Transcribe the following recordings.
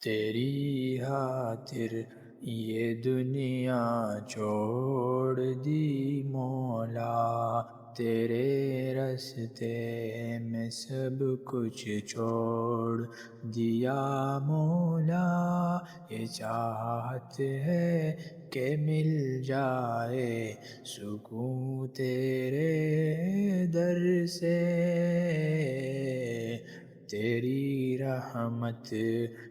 تیری خاطر یہ دنیا چھوڑ دی مولا، تیرے راستے میں سب کچھ چھوڑ دیا مولا۔ یہ چاہت ہے کہ مل جائے سکون تیرے در سے، تیری رحمت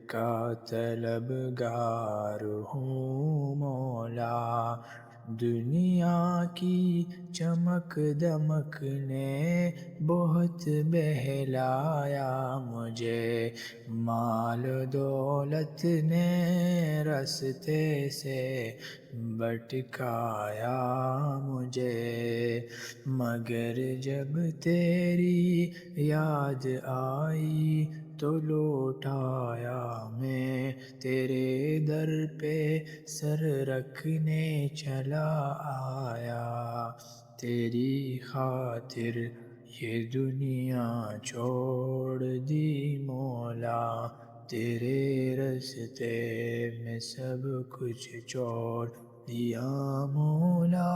کا طلبگار ہوں مولا۔ دنیا کی چمک دمک نے بہت بہلایا مجھے، مال دولت نے راستے سے بھٹکایا مجھے، مگر جب تیری یاد آئی تو لوٹ آیا میں، تیرے در پہ سر رکھنے چلا آیا۔ تیری خاطر یہ دنیا چھوڑ دی مولا، تیرے راستے میں سب کچھ چھوڑ دیا مولا۔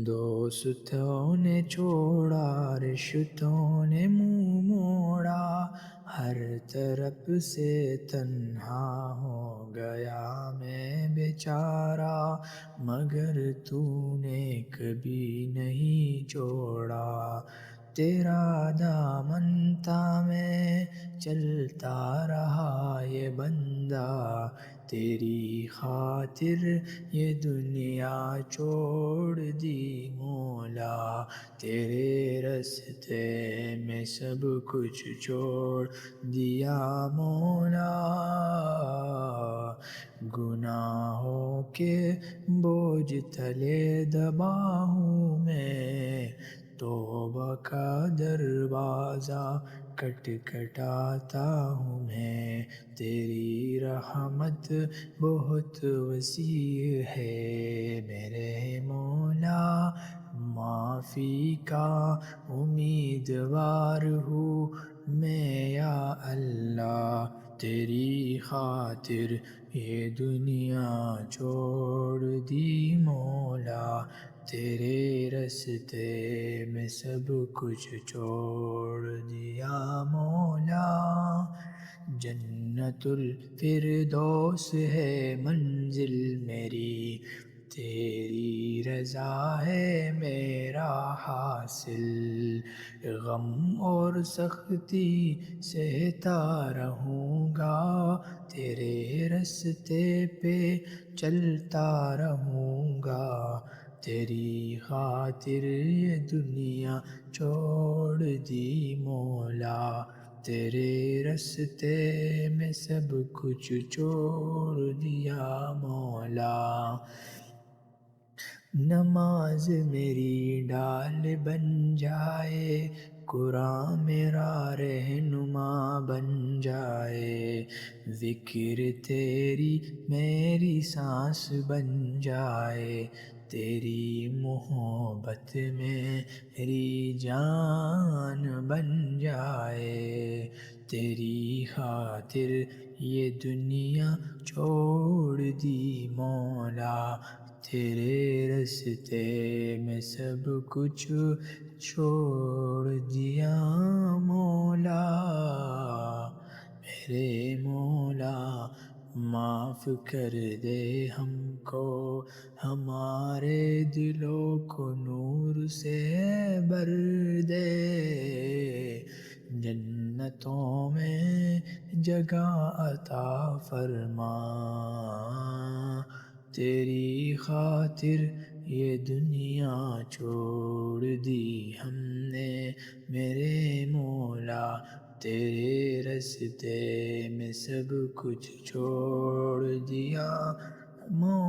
دوستوں نے چھوڑا، رشتوں نے منہ موڑا، ہر طرف سے تنہا ہو گیا میں بیچارہ، مگر تو نے کبھی نہیں چھوڑا۔ تیرا دامن تھامے چلتا رہا یہ بندہ، تیری خاطر یہ دنیا چھوڑ دی مولا، تیرے راستے میں سب کچھ چھوڑ دیا مولا۔ گناہوں کے بوجھ تلے دبا ہوں میں، توبہ کا دروازہ کھٹکھٹاتا ہوں میں، تیری رحمت بہت وسیع ہے میرے مولا، معافی کا امیدوار ہوں میں یا اللہ، تیری خاطر یہ دنیا چھوڑ دی مولا، تیرے راستے میں سب کچھ چھوڑ دیا مولا۔ جنت الفردوس ہے منزل میری، تیری رضا ہے میرا حاصل، غم اور سختی سہتا رہوں گا، تیرے راستے پہ چلتا رہوں گا، تیری خاطر یہ دنیا چھوڑ دی مولا، تیرے راستے میں سب کچھ چھوڑ دیا مولا۔ نماز میری ڈال بن جائے، قرآن میرا رہنما بن جائے، ذکر تیری میری سانس بن جائے، تیری محبت میری جان بن جائے، تیری خاطر یہ دنیا چھوڑ دی مولا، تیرے راستے میں سب کچھ چھوڑ دیا مولا۔ میرے مولا معاف کر دے ہم کو، ہمارے دلوں کو نور سے بھر دے، جنتوں میں جگہ عطا فرما، تیری خاطر یہ دنیا چھوڑ دی ہم نے میرے مولا، تیرے راستے میں سب کچھ چھوڑ دیا مولا۔